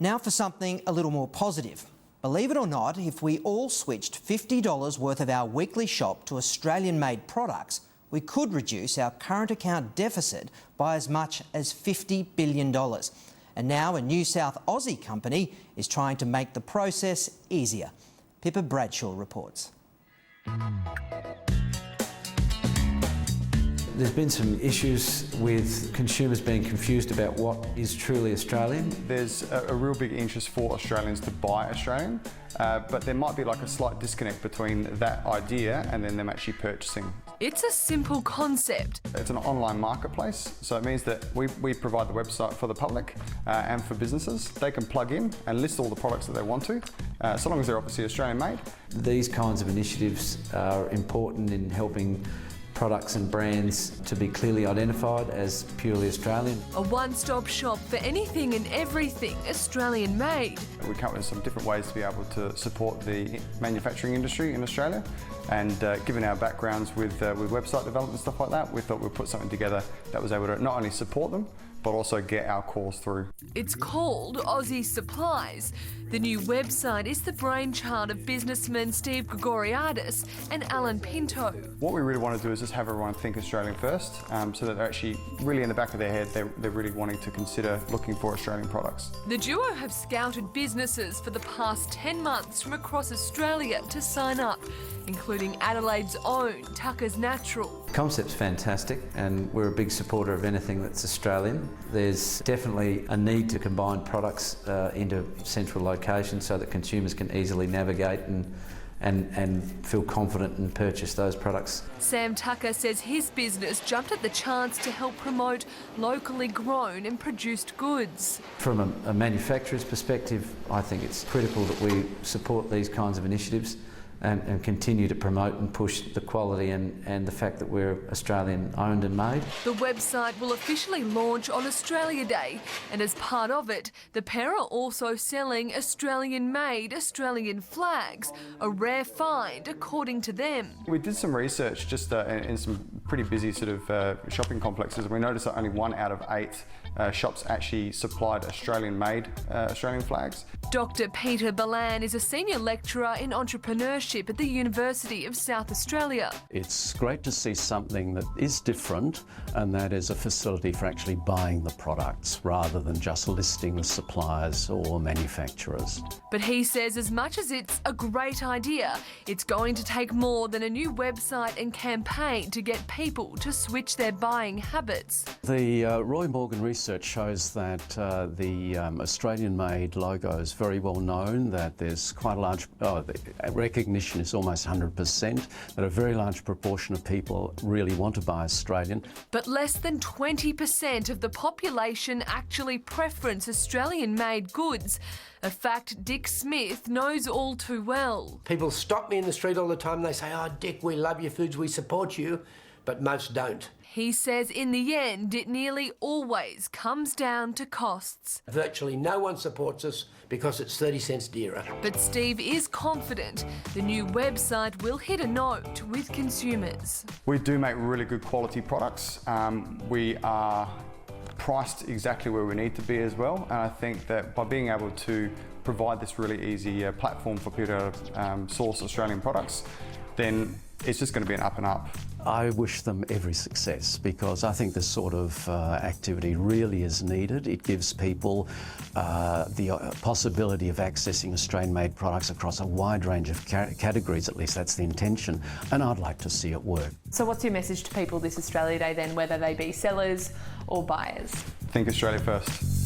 Now for something a little more positive. Believe it or not, if we all switched $50 worth of our weekly shop to Australian-made products, we could reduce our current account deficit by as much as $50 billion. And now a new South Aussie company is trying to make the process easier. Pippa Bradshaw reports. There's been some issues with consumers being confused about what is truly Australian. There's a real big interest for Australians to buy Australian, but there might be like a slight disconnect between that idea and then them actually purchasing. It's a simple concept. It's an online marketplace, so it means that we provide the website for the public and for businesses. They can plug in and list all the products that they want to, so long as they're obviously Australian made. These kinds of initiatives are important in helping products and brands to be clearly identified as purely Australian. A one-stop shop for anything and everything Australian made. We come up with some different ways to be able to support the manufacturing industry in Australia, and given our backgrounds with website development and stuff like that, we thought we'd put something together that was able to not only support them, but also get our cause through. It's called Aussie Supplies. The new website is the brainchild of businessmen Steve Gregoriadis and Alan Pinto. What we really want to do is just have everyone think Australian first, so that they're actually really in the back of their head, they're really wanting to consider looking for Australian products. The duo have scouted businesses for the past 10 months from across Australia to sign up, including Adelaide's own Tucker's Natural. The concept's fantastic, and we're a big supporter of anything that's Australian. There's definitely a need to combine products into central locations so that consumers can easily navigate and feel confident and purchase those products. Sam Tucker says his business jumped at the chance to help promote locally grown and produced goods. From a manufacturer's perspective, I think it's critical that we support these kinds of initiatives and continue to promote and push the quality and the fact that we're Australian owned and made. The website will officially launch on Australia Day, and as part of it, the pair are also selling Australian-made Australian flags, a rare find according to them. We did some research just in some pretty busy sort of shopping complexes, and we noticed that only 1 out of 8 shops actually supplied Australian-made Australian flags. Dr. Peter Balan is a senior lecturer in entrepreneurship at the University of South Australia. It's great to see something that is different, and that is a facility for actually buying the products rather than just listing the suppliers or manufacturers. But he says as much as it's a great idea, it's going to take more than a new website and campaign to get people to switch their buying habits. The Roy Morgan research shows that the Australian-made logo is very well known, that there's quite a large recognition is almost 100%, that a very large proportion of people really want to buy Australian. But less than 20% of the population actually preference Australian-made goods, a fact Dick Smith knows all too well. People stop me in the street all the time, they say, "Oh Dick, we love your foods, we support you," but most don't. He says in the end, it nearly always comes down to costs. Virtually no one supports us because it's 30 cents dearer. But Steve is confident the new website will hit a note with consumers. We do make really good quality products. We are priced exactly where we need to be as well, and I think that by being able to provide this really easy platform for people to source Australian products, then it's just going to be an up and up. I wish them every success, because I think this sort of activity really is needed. It gives people the possibility of accessing Australian-made products across a wide range of categories. At least that's the intention, and I'd like to see it work. So what's your message to people this Australia Day then, whether they be sellers or buyers? Think Australia first.